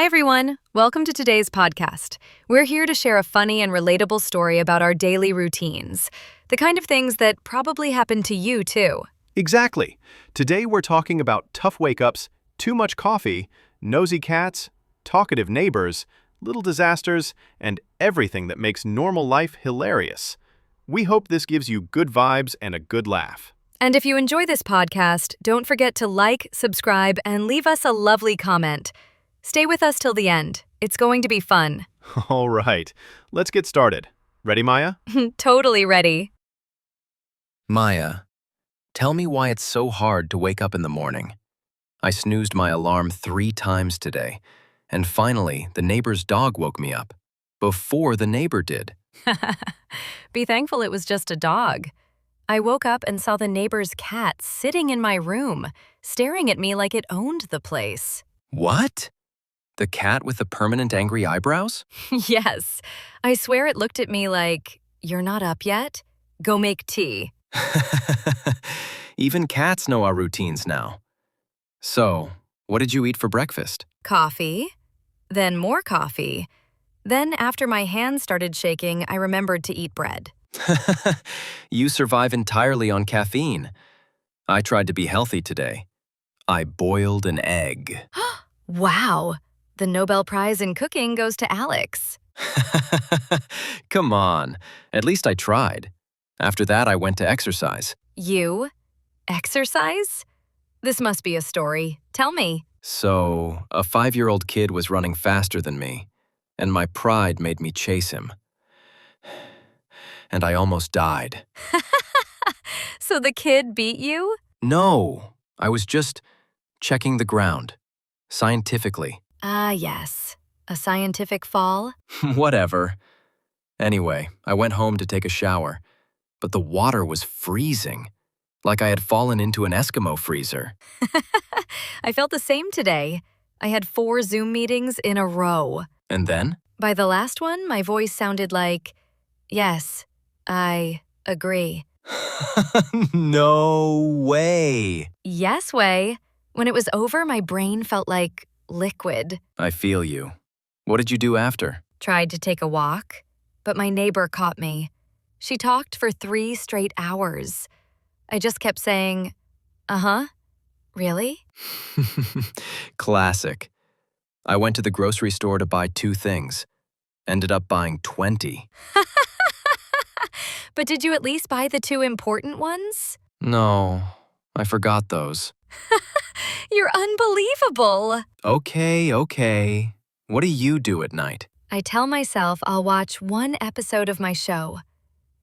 Hi, everyone. Welcome to today's podcast. We're here to share a funny and relatable story about our daily routines, the kind of things that probably happen to you, too. Exactly. Today we're talking about tough wake-ups, too much coffee, nosy cats, talkative neighbors, little disasters, and everything that makes normal life hilarious. We hope this gives you good vibes and a good laugh. And if you enjoy this podcast, don't forget to like, subscribe, and leave us a lovely comment. Stay with us till the end. It's going to be fun. All right, let's get started. Ready, Maya? Totally ready. Maya, tell me why it's so hard to wake up in the morning. I snoozed my alarm 3 times today, and finally, the neighbor's dog woke me up, before the neighbor did. Be thankful it was just a dog. I woke up and saw the neighbor's cat sitting in my room, staring at me like it owned the place. What? The cat with the permanent angry eyebrows? Yes, I swear it looked at me like, "You're not up yet? Go make tea." Even cats know our routines now. So, what did you eat for breakfast? Coffee, then more coffee. Then after my hands started shaking, I remembered to eat bread. You survive entirely on caffeine. I tried to be healthy today. I boiled an egg. Wow, the Nobel Prize in cooking goes to Alex. Come on, at least I tried. After that, I went to exercise. You? Exercise? This must be a story. Tell me. So, a 5-year-old kid was running faster than me, and my pride made me chase him. And I almost died. So the kid beat you? No, I was just checking the ground, scientifically. Ah, yes. A scientific fall? Whatever. Anyway, I went home to take a shower, but the water was freezing, like I had fallen into an Eskimo freezer. I felt the same today. I had 4 Zoom meetings in a row. And then? By the last one, my voice sounded like, "Yes, I agree." No way. Yes way. When it was over, my brain felt like liquid. I feel you. What did you do after? Tried to take a walk, but my neighbor caught me. She talked for 3 straight hours. I just kept saying, "Uh-huh, really?" Classic. I went to the grocery store to buy 2 things. Ended up buying 20. But did you at least buy the 2 important ones? No, I forgot those. You're unbelievable. Okay. What do you do at night? I tell myself I'll watch 1 episode of my show,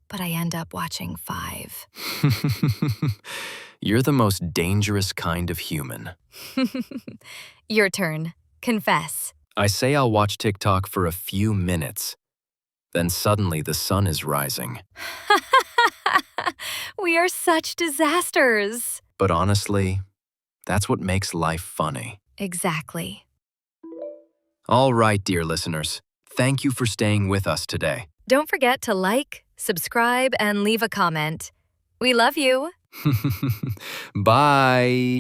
but I end up watching 5. You're the most dangerous kind of human. Your turn. Confess. I say I'll watch TikTok for a few minutes. Then suddenly the sun is rising. We are such disasters. But honestly, that's what makes life funny. Exactly. All right, dear listeners. Thank you for staying with us today. Don't forget to like, subscribe, and leave a comment. We love you. Bye.